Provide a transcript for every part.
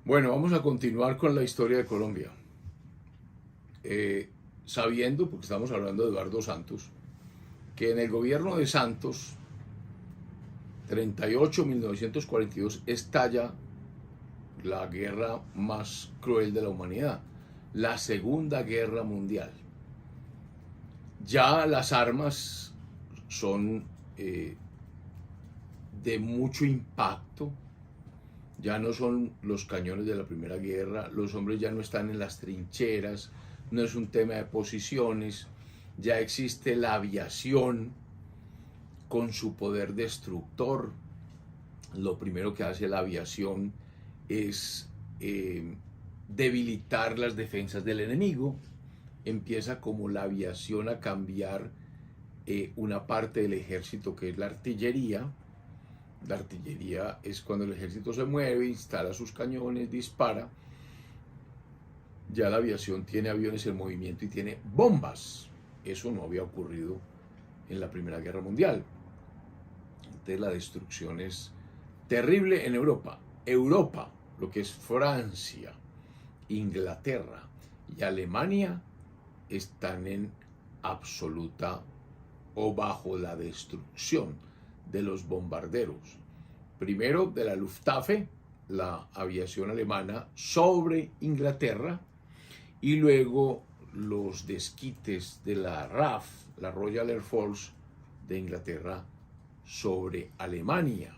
Bueno, vamos a continuar con la historia de Colombia. Sabiendo, porque estamos hablando de Eduardo Santos, que en el gobierno de Santos, 38-1942, estalla la guerra más cruel de la humanidad, la Segunda Guerra Mundial. Ya las armas son de mucho impacto. Ya no son los cañones de la Primera Guerra, los hombres ya no están en las trincheras, no es un tema de posiciones, ya existe la aviación con su poder destructor. Lo primero que hace la aviación es debilitar las defensas del enemigo. Empieza como la aviación a cambiar una parte del ejército que es la artillería. La artillería es cuando el ejército se mueve, instala sus cañones, dispara. Ya la aviación tiene aviones en movimiento y tiene bombas. Eso no había ocurrido en la Primera Guerra Mundial. Entonces la destrucción es terrible en Europa. Europa, lo que es Francia, Inglaterra y Alemania, están en absoluta o bajo la destrucción de los bombarderos. Primero de la Luftwaffe, la aviación alemana, sobre Inglaterra, y luego los desquites de la RAF, la Royal Air Force de Inglaterra, sobre Alemania.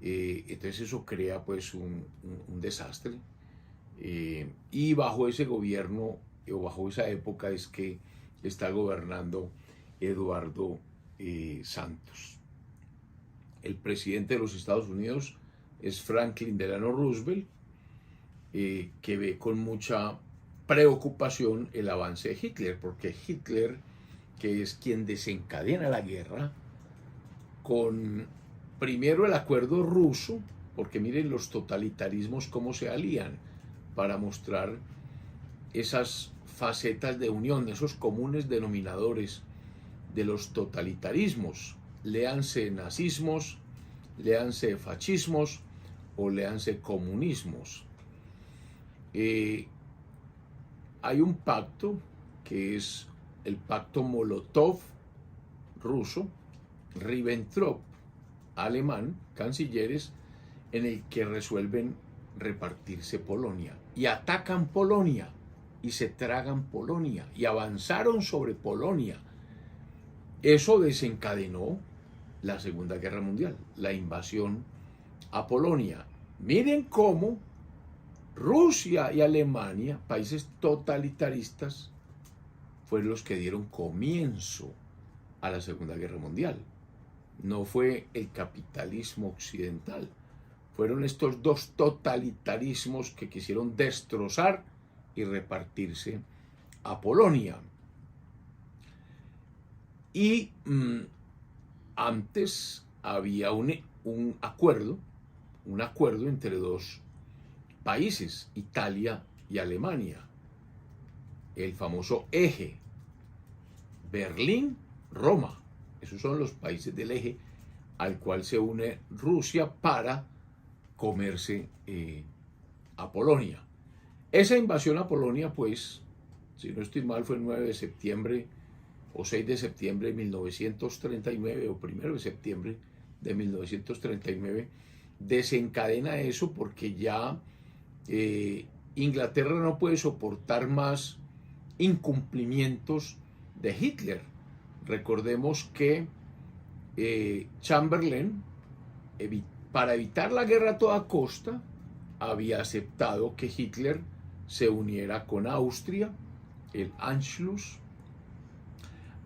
Entonces eso crea pues un desastre. Y bajo ese gobierno, o bajo esa época, es que está gobernando Eduardo Santos. El presidente de los Estados Unidos es Franklin Delano Roosevelt, que ve con mucha preocupación el avance de Hitler, porque Hitler, que es quien desencadena la guerra, con primero el acuerdo ruso, porque miren los totalitarismos cómo se alían para mostrar esas facetas de unión, esos comunes denominadores de los totalitarismos. Léanse nazismos, léanse fascismos o léanse comunismos. Hay un pacto que es el pacto Molotov ruso, Ribbentrop alemán, cancilleres, en el que resuelven repartirse Polonia y atacan Polonia y se tragan Polonia y avanzaron sobre Polonia. Eso desencadenó la Segunda Guerra Mundial, la invasión a Polonia. Miren cómo Rusia y Alemania, países totalitaristas, fueron los que dieron comienzo a la Segunda Guerra Mundial. No fue el capitalismo occidental, fueron estos dos totalitarismos que quisieron destrozar y repartirse a Polonia. Y antes había un acuerdo entre dos países, Italia y Alemania, el famoso eje Berlín-Roma. Esos son los países del eje al cual se une Rusia para comerse a Polonia. Esa invasión a Polonia, pues, si no estoy mal, fue el 9 de septiembre o 6 de septiembre de 1939 o 1 de septiembre de 1939, desencadena eso porque ya Inglaterra no puede soportar más incumplimientos de Hitler. Recordemos que Chamberlain, para evitar la guerra a toda costa, había aceptado que Hitler se uniera con Austria, el Anschluss,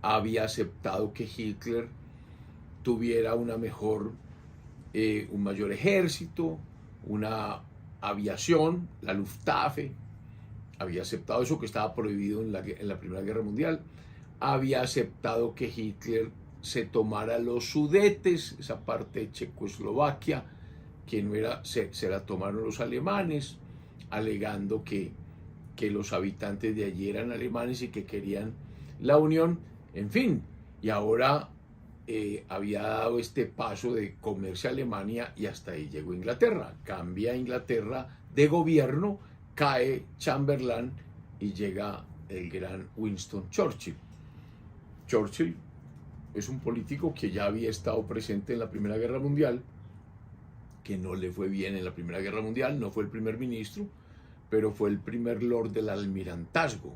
había aceptado que Hitler tuviera un mayor ejército, una aviación, la Luftwaffe, había aceptado eso que estaba prohibido en la Primera Guerra Mundial, había aceptado que Hitler se tomara los Sudetes, esa parte de Checoslovaquia, que no era, se la tomaron los alemanes, alegando que los habitantes de allí eran alemanes y que querían la unión, en fin. Y ahora había dado este paso de comerse a Alemania y hasta ahí llegó Inglaterra. Cambia Inglaterra de gobierno, cae Chamberlain y llega el gran Winston Churchill. Churchill es un político que ya había estado presente en la Primera Guerra Mundial, que no le fue bien en la Primera Guerra Mundial, no fue el primer ministro, pero fue el primer lord del almirantazgo.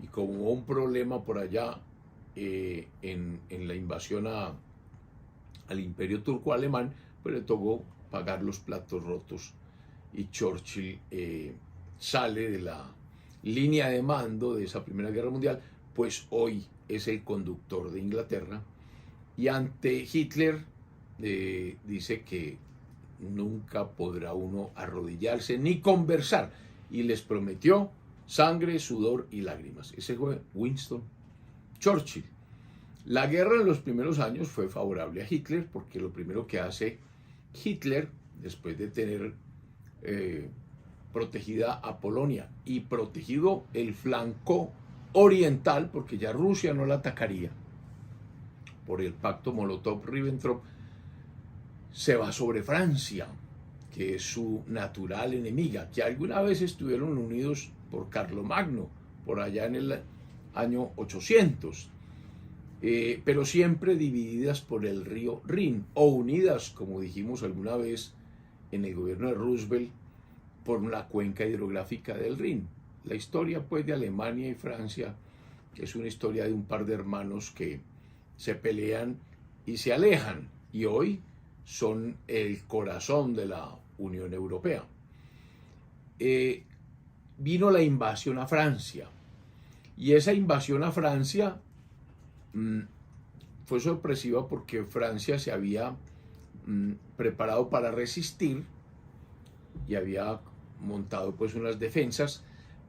Y como hubo un problema por allá en la invasión al imperio turco alemán, pues le tocó pagar los platos rotos y Churchill sale de la línea de mando de esa Primera Guerra Mundial, pues hoy es el conductor de Inglaterra y ante Hitler dice que nunca podrá uno arrodillarse ni conversar y les prometió sangre, sudor y lágrimas. Ese fue Winston Churchill. La guerra en los primeros años fue favorable a Hitler porque lo primero que hace Hitler, después de tener protegida a Polonia y protegido el flanco oriental, porque ya Rusia no la atacaría por el pacto Molotov-Ribbentrop, se va sobre Francia, que es su natural enemiga, que alguna vez estuvieron unidos por Carlomagno, por allá en el año 800, pero siempre divididas por el río Rin, o unidas, como dijimos alguna vez en el gobierno de Roosevelt, por la cuenca hidrográfica del Rin. La historia pues de Alemania y Francia es una historia de un par de hermanos que se pelean y se alejan, y hoy son el corazón de la Unión Europea. Vino la invasión a Francia, y esa invasión a Francia fue sorpresiva porque Francia se había preparado para resistir y había montado pues unas defensas,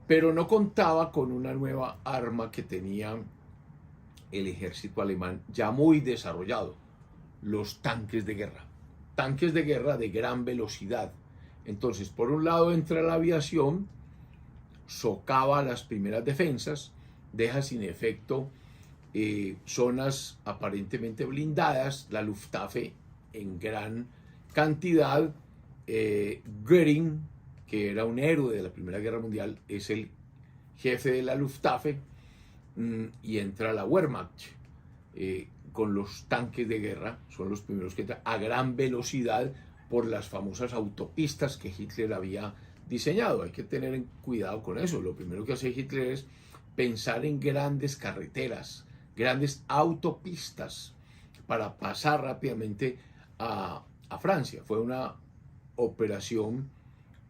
pero no contaba con una nueva arma que tenía el ejército alemán ya muy desarrollado: los tanques de guerra. Tanques de guerra de gran velocidad. Entonces, por un lado entra la aviación, socava las primeras defensas, deja sin efecto zonas aparentemente blindadas, la Luftwaffe en gran cantidad. Göring, que era un héroe de la Primera Guerra Mundial, es el jefe de la Luftwaffe, y entra la Wehrmacht con los tanques de guerra. Son los primeros que entran a gran velocidad por las famosas autopistas que Hitler había diseñado. Hay que tener cuidado con eso. Lo primero que hace Hitler es pensar en grandes carreteras, grandes autopistas para pasar rápidamente a Francia. Fue una operación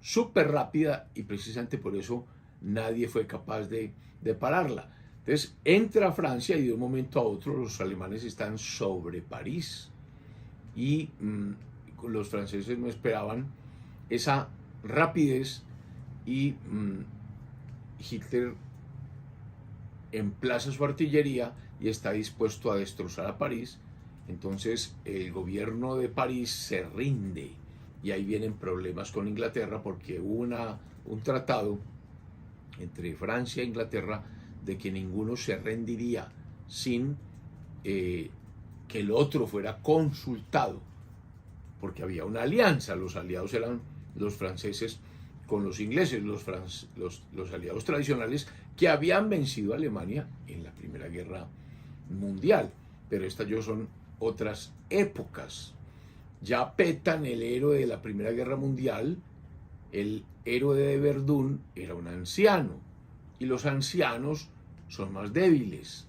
súper rápida y precisamente por eso nadie fue capaz de pararla. Entonces entra a Francia y de un momento a otro los alemanes están sobre París y los franceses no esperaban esa rapidez y Hitler emplaza su artillería y está dispuesto a destrozar a París. Entonces el gobierno de París se rinde y ahí vienen problemas con Inglaterra porque hubo un tratado entre Francia e Inglaterra de que ninguno se rendiría sin que el otro fuera consultado, porque había una alianza. Los aliados eran los franceses con los ingleses, los aliados tradicionales que habían vencido a Alemania en la Primera Guerra Mundial. Pero estas ya son otras épocas. Ya Petain, el héroe de la Primera Guerra Mundial, el héroe de Verdún, era un anciano, y los ancianos son más débiles,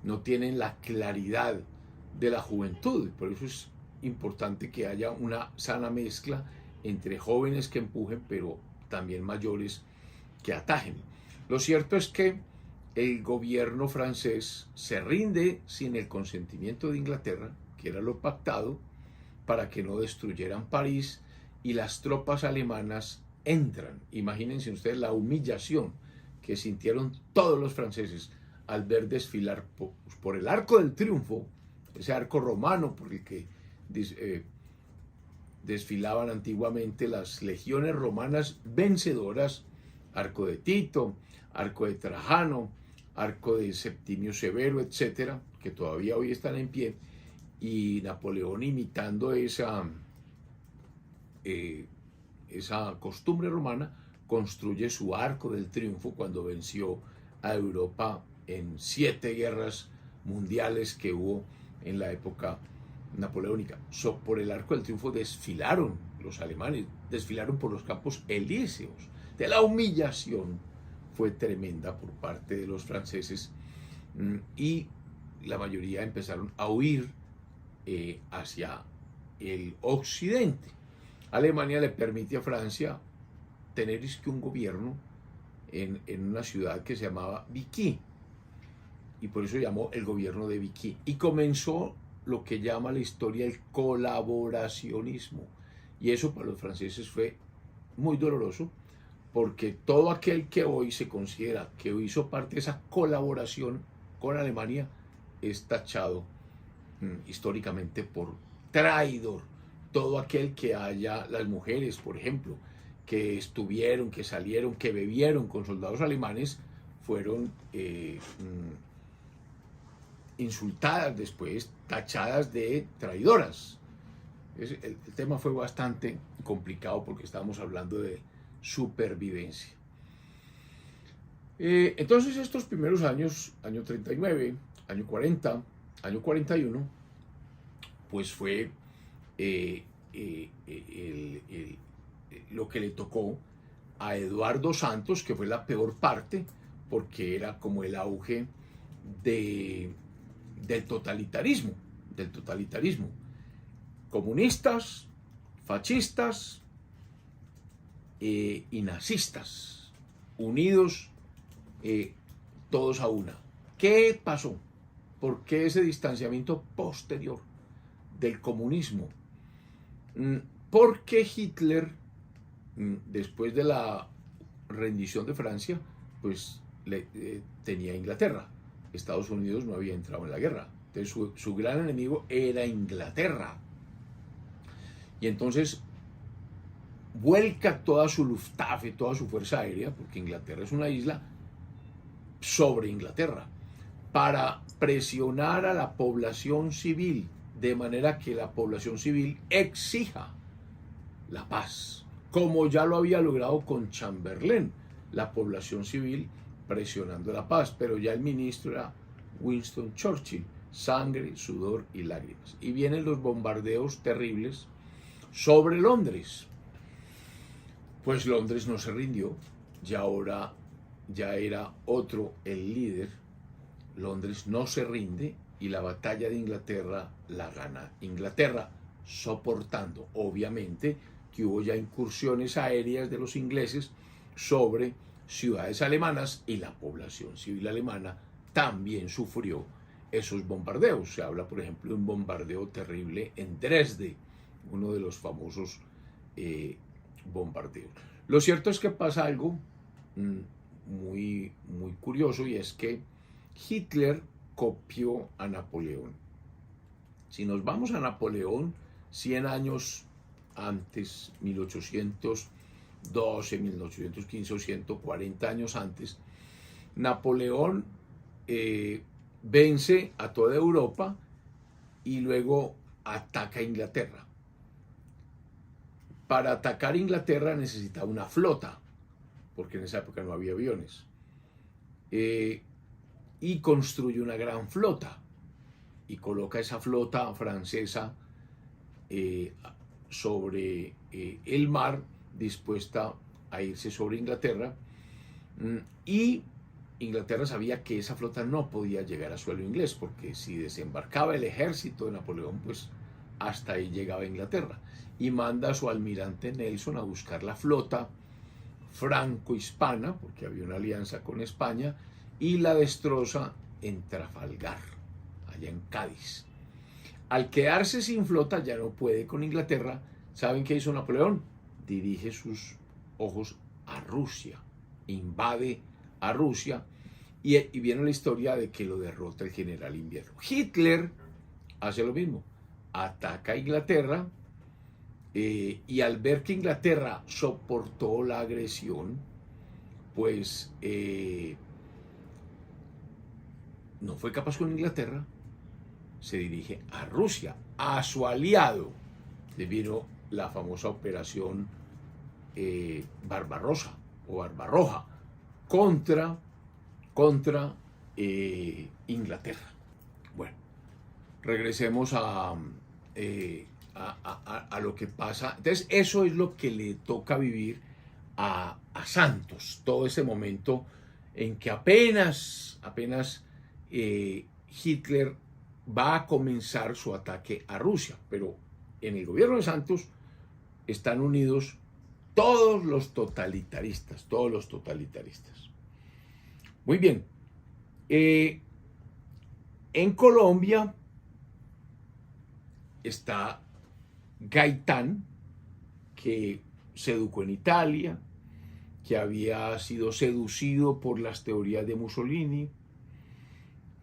no tienen la claridad de la juventud. Por eso es importante que haya una sana mezcla entre jóvenes que empujen, pero también mayores que atajen. Lo cierto es que el gobierno francés se rinde sin el consentimiento de Inglaterra, que era lo pactado, para que no destruyeran París, y las tropas alemanas entran. Imagínense ustedes la humillación que sintieron todos los franceses al ver desfilar por el Arco del Triunfo, ese arco romano por el que desfilaban antiguamente las legiones romanas vencedoras: Arco de Tito, Arco de Trajano, Arco de Septimio Severo, etcétera, que todavía hoy están en pie, y Napoleón, imitando esa costumbre romana, construye su arco del triunfo cuando venció a Europa en 7 guerras mundiales que hubo en la época napoleónica. Por el arco del triunfo desfilaron los alemanes, desfilaron por los campos elíseos. De la humillación fue tremenda por parte de los franceses, y la mayoría empezaron a huir hacia el occidente. Alemania le permite a Francia tener un gobierno en una ciudad que se llamaba Vichy, y por eso llamó el gobierno de Vichy, y comenzó lo que llama la historia el colaboracionismo, y eso para los franceses fue muy doloroso, porque todo aquel que hoy se considera que hizo parte de esa colaboración con Alemania es tachado históricamente por traidor. Todo aquel que haya, las mujeres, por ejemplo, que estuvieron, que salieron, que bebieron con soldados alemanes, fueron insultadas después, tachadas de traidoras. El tema fue bastante complicado porque estábamos hablando de supervivencia. Entonces estos primeros años, año 39, año 40, año 41, pues fue lo que le tocó a Eduardo Santos, que fue la peor parte, porque era como el auge del totalitarismo, comunistas, fascistas y nazistas, unidos todos a una. ¿Qué pasó? ¿Por qué ese distanciamiento posterior del comunismo? Porque Hitler, después de la rendición de Francia, pues tenía Inglaterra. Estados Unidos no había entrado en la guerra. Entonces su gran enemigo era Inglaterra. Y entonces vuelca toda su Luftwaffe, toda su fuerza aérea, porque Inglaterra es una isla, sobre Inglaterra, para presionar a la población civil, de manera que la población civil exija la paz, como ya lo había logrado con Chamberlain, la población civil presionando la paz, pero ya el ministro era Winston Churchill, sangre, sudor y lágrimas. Y vienen los bombardeos terribles sobre Londres. Pues Londres no se rindió, ya era otro el líder. Londres no se rinde y la batalla de Inglaterra la gana Inglaterra, soportando obviamente que hubo ya incursiones aéreas de los ingleses sobre ciudades alemanas, y la población civil alemana también sufrió esos bombardeos. Se habla, por ejemplo, de un bombardeo terrible en Dresde, uno de los famosos bombardeos. Lo cierto es que pasa algo muy curioso, y es que Hitler copió a Napoleón. Si nos vamos a Napoleón, 100 años antes, 1812, 1815 o 140 años antes, Napoleón vence a toda Europa y luego ataca a Inglaterra. Para atacar Inglaterra necesitaba una flota, porque en esa época no había aviones, y construye una gran flota y coloca esa flota francesa sobre el mar, dispuesta a irse sobre Inglaterra, y Inglaterra sabía que esa flota no podía llegar a suelo inglés, porque si desembarcaba el ejército de Napoleón, pues hasta ahí llegaba Inglaterra, y manda a su almirante Nelson a buscar la flota franco-hispana, porque había una alianza con España, y la destroza en Trafalgar, allá en Cádiz. Al quedarse sin flota, ya no puede con Inglaterra. ¿Saben qué hizo Napoleón? Dirige sus ojos a Rusia, invade a Rusia, y viene la historia de que lo derrota el general Invierno. Hitler hace lo mismo, ataca a Inglaterra, y al ver que Inglaterra soportó la agresión, pues no fue capaz con Inglaterra, se dirige a Rusia, a su aliado. Debido la famosa operación Barbarossa o Barbarroja contra Inglaterra. Bueno, regresemos a lo que pasa. Entonces, eso es lo que le toca vivir a Santos, todo ese momento en que apenas Hitler va a comenzar su ataque a Rusia, pero en el gobierno de Santos están unidos todos los totalitaristas. Muy bien. En Colombia está Gaitán, que se educó en Italia, que había sido seducido por las teorías de Mussolini,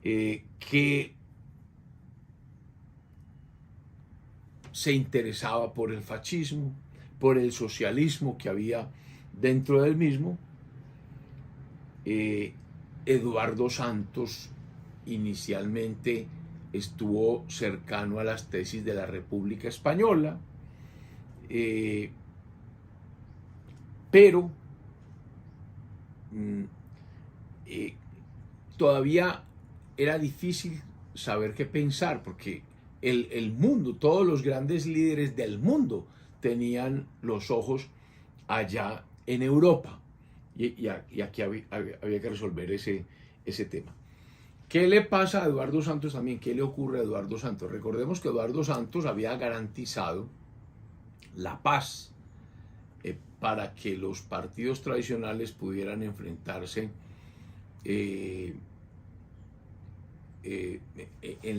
que se interesaba por el fascismo, por el socialismo que había dentro del mismo. Eduardo Santos inicialmente estuvo cercano a las tesis de la República Española, pero todavía era difícil saber qué pensar, porque el mundo, todos los grandes líderes del mundo tenían los ojos allá en Europa, y aquí había que resolver ese tema. ¿Qué le pasa a Eduardo Santos también? ¿Qué le ocurre a Eduardo Santos? Recordemos que Eduardo Santos había garantizado la paz para que los partidos tradicionales pudieran enfrentarse en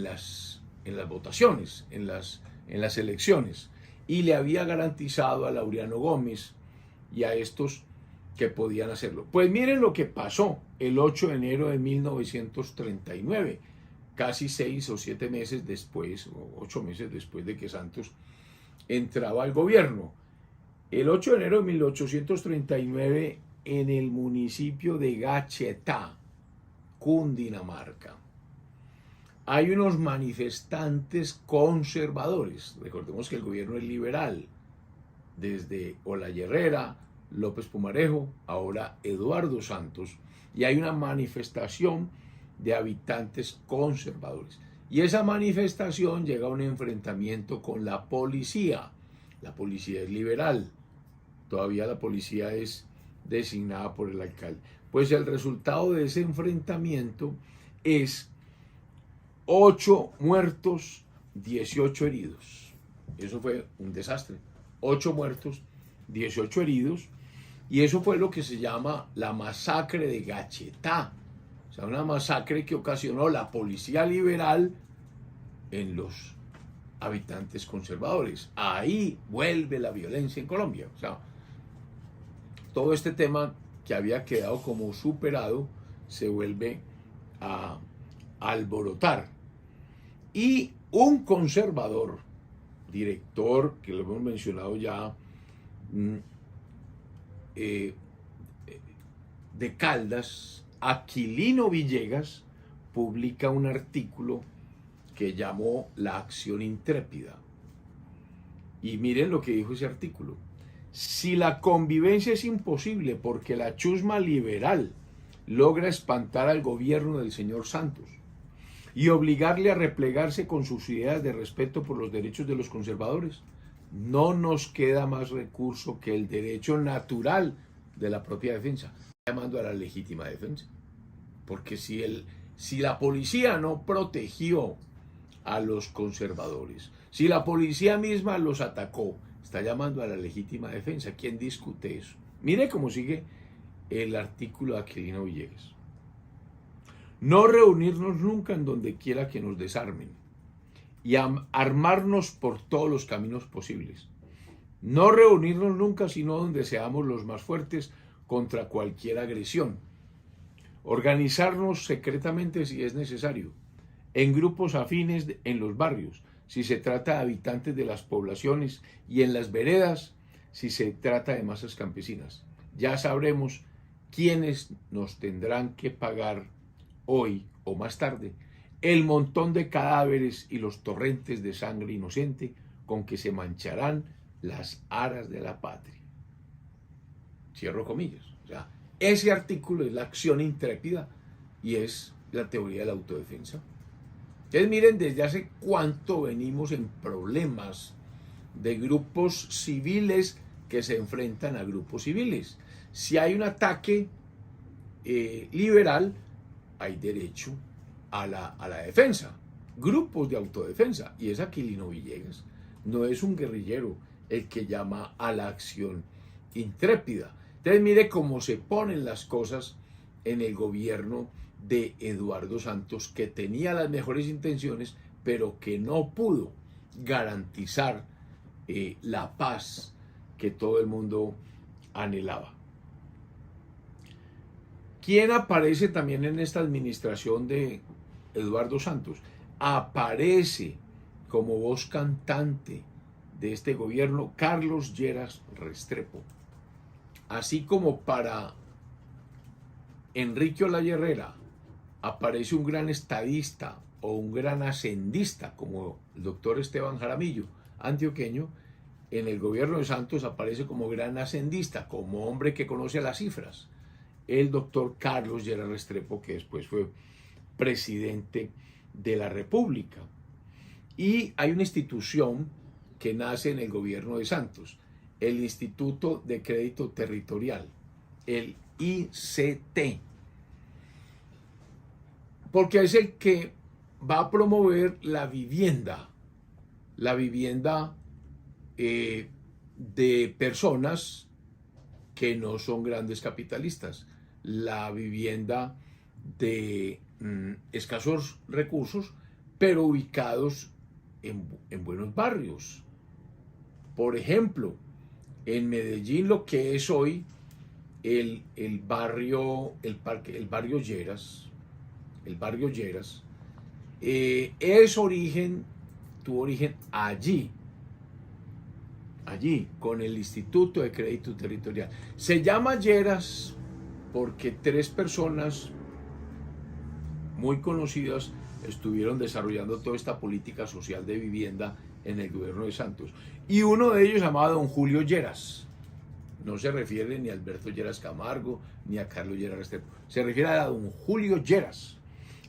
las votaciones, en las elecciones, y le había garantizado a Laureano Gómez y a estos que podían hacerlo. Pues miren lo que pasó el 8 de enero de 1939, casi 6 o 7 meses después, o 8 meses después de que Santos entraba al gobierno. El 8 de enero de 1839, en el municipio de Gachetá, Cundinamarca, hay unos manifestantes conservadores. Recordemos que el gobierno es liberal, desde Olaya Herrera, López Pumarejo, ahora Eduardo Santos, y hay una manifestación de habitantes conservadores. Y esa manifestación llega a un enfrentamiento con la policía. La policía es liberal, todavía la policía es designada por el alcalde. Pues el resultado de ese enfrentamiento es 8 muertos, 18 heridos. Eso fue un desastre. 8 muertos, 18 heridos. Y eso fue lo que se llama la masacre de Gachetá. O sea, una masacre que ocasionó la policía liberal en los habitantes conservadores. Ahí vuelve la violencia en Colombia. O sea, todo este tema que había quedado como superado se vuelve a alborotar. Y un conservador, director, que lo hemos mencionado ya, de Caldas, Aquilino Villegas, publica un artículo que llamó La Acción Intrépida. Y miren lo que dijo ese artículo. Si la convivencia es imposible porque la chusma liberal logra espantar al gobierno del señor Santos y obligarle a replegarse con sus ideas de respeto por los derechos de los conservadores, no nos queda más recurso que el derecho natural de la propia defensa, llamando a la legítima defensa. Porque si la policía no protegió a los conservadores, si la policía misma los atacó, está llamando a la legítima defensa. ¿Quién discute eso? Mire cómo sigue el artículo de Aquilino Villegas. No reunirnos nunca en donde quiera que nos desarmen y armarnos por todos los caminos posibles. No reunirnos nunca sino donde seamos los más fuertes contra cualquier agresión. Organizarnos secretamente si es necesario, en grupos afines en los barrios, si se trata de habitantes de las poblaciones, y en las veredas, si se trata de masas campesinas. Ya sabremos quiénes nos tendrán que pagar hoy o más tarde el montón de cadáveres y los torrentes de sangre inocente con que se mancharán las aras de la patria. Cierro comillas. O sea, ese artículo es la acción intrépida y es la teoría de la autodefensa. Entonces miren desde hace cuánto venimos en problemas de grupos civiles que se enfrentan a grupos civiles. Si hay un ataque liberal, hay derecho a la defensa, grupos de autodefensa, y es Aquilino Villegas, no es un guerrillero el que llama a la acción intrépida. Entonces mire cómo se ponen las cosas en el gobierno de Eduardo Santos, que tenía las mejores intenciones, pero que no pudo garantizar la paz que todo el mundo anhelaba. ¿Quién aparece también en esta administración de Eduardo Santos? Aparece como voz cantante de este gobierno Carlos Lleras Restrepo. Así como para Enrique Olaya Herrera aparece un gran estadista o un gran hacendista como el doctor Esteban Jaramillo, antioqueño, en el gobierno de Santos aparece como gran hacendista, como hombre que conoce las cifras, el doctor Carlos Lleras Restrepo, que después fue presidente de la República. Y hay una institución que nace en el gobierno de Santos, el Instituto de Crédito Territorial, el ICT, porque es el que va a promover la vivienda de personas que no son grandes capitalistas, la vivienda de escasos recursos, pero ubicados en buenos barrios. Por ejemplo, en Medellín, lo que es hoy el barrio Lleras, tuvo origen allí, con el Instituto de Crédito Territorial. Se llama Lleras porque 3 personas muy conocidas estuvieron desarrollando toda esta política social de vivienda en el gobierno de Santos. Y uno de ellos, llamado don Julio Lleras, no se refiere ni a Alberto Lleras Camargo, ni a Carlos Lleras Restrepo, se refiere a don Julio Lleras,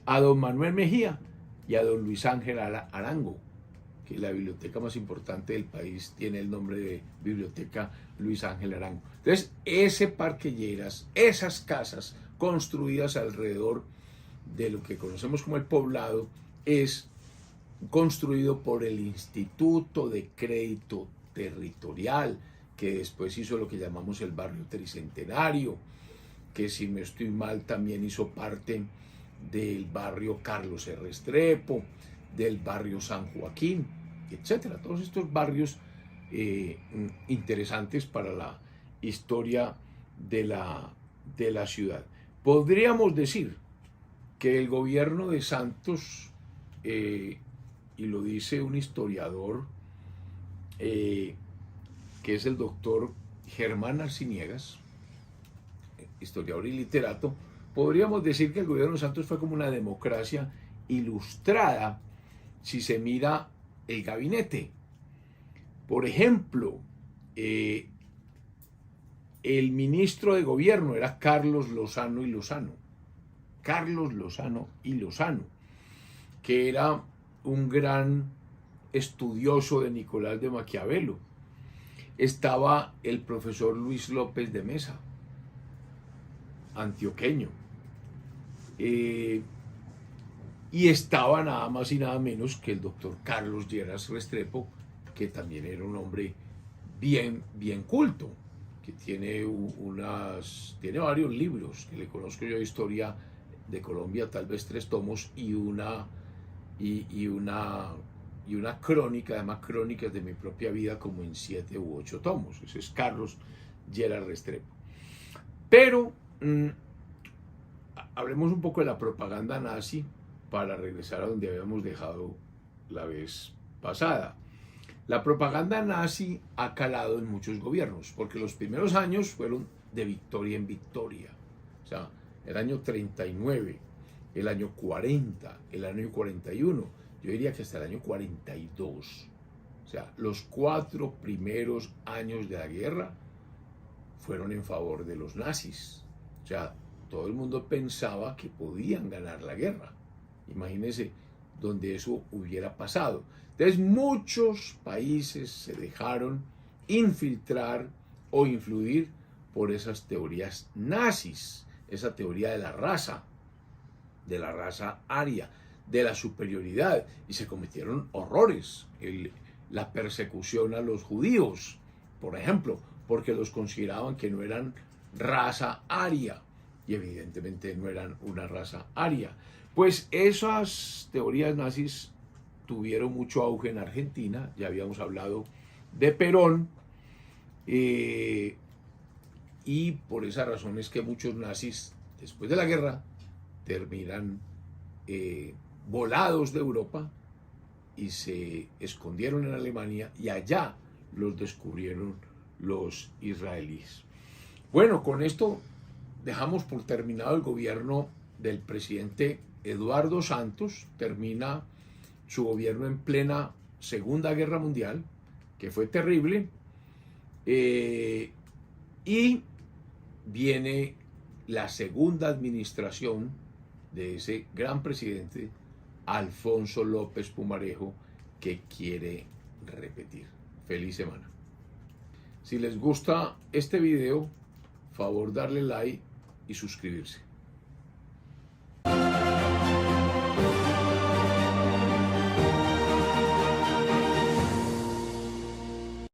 a don Manuel Mejía y a don Luis Ángel Arango, que la biblioteca más importante del país tiene el nombre de Biblioteca Luis Ángel Arango. Entonces, ese Parque Lleras, esas casas construidas alrededor de lo que conocemos como el Poblado, es construido por el Instituto de Crédito Territorial, que después hizo lo que llamamos el barrio Tricentenario, que si no estoy mal también hizo parte del barrio Carlos R. Restrepo, del barrio San Joaquín, etcétera. Todos estos barrios interesantes para la historia de la ciudad. Podríamos decir que el gobierno de Santos, y lo dice un historiador, que es el doctor Germán Arciniegas, historiador y literato, podríamos decir que el gobierno de Santos fue como una democracia ilustrada si se mira el gabinete. Por ejemplo, el ministro de gobierno era Carlos Lozano y Lozano, que era un gran estudioso de Nicolás de Maquiavelo. Estaba el profesor Luis López de Mesa, antioqueño, y estaba nada más y nada menos que el doctor Carlos Lleras Restrepo, que también era un hombre bien culto, que tiene varios libros, que le conozco yo de historia de Colombia, tal vez 3 tomos, y una crónica, además crónicas de mi propia vida, como en 7 u 8 tomos. Ese es Carlos Lleras Restrepo. Pero hablemos un poco de la propaganda nazi para regresar a donde habíamos dejado la vez pasada. La propaganda nazi ha calado en muchos gobiernos, porque los primeros años fueron de victoria en victoria. O sea, el año 39 el año 40, el año 41, yo diría que hasta el año 42. O sea, los 4 primeros años de la guerra fueron en favor de los nazis. O sea, todo el mundo pensaba que podían ganar la guerra. Imagínense donde eso hubiera pasado. Entonces, muchos países se dejaron infiltrar o influir por esas teorías nazis, esa teoría de la raza aria, de la superioridad, y se cometieron horrores. La persecución a los judíos, por ejemplo, porque los consideraban que no eran raza aria, y evidentemente no eran una raza aria. Pues esas teorías nazis tuvieron mucho auge en Argentina, ya habíamos hablado de Perón, y por esa razón es que muchos nazis, después de la guerra, terminan volados de Europa y se escondieron en Alemania, y allá los descubrieron los israelíes. Bueno, con esto dejamos por terminado el gobierno del presidente Eduardo Santos. Termina su gobierno en plena Segunda Guerra Mundial, que fue terrible, y viene la segunda administración de ese gran presidente, Alfonso López Pumarejo, que quiere repetir. Feliz semana. Si les gusta este video, favor darle like y suscribirse.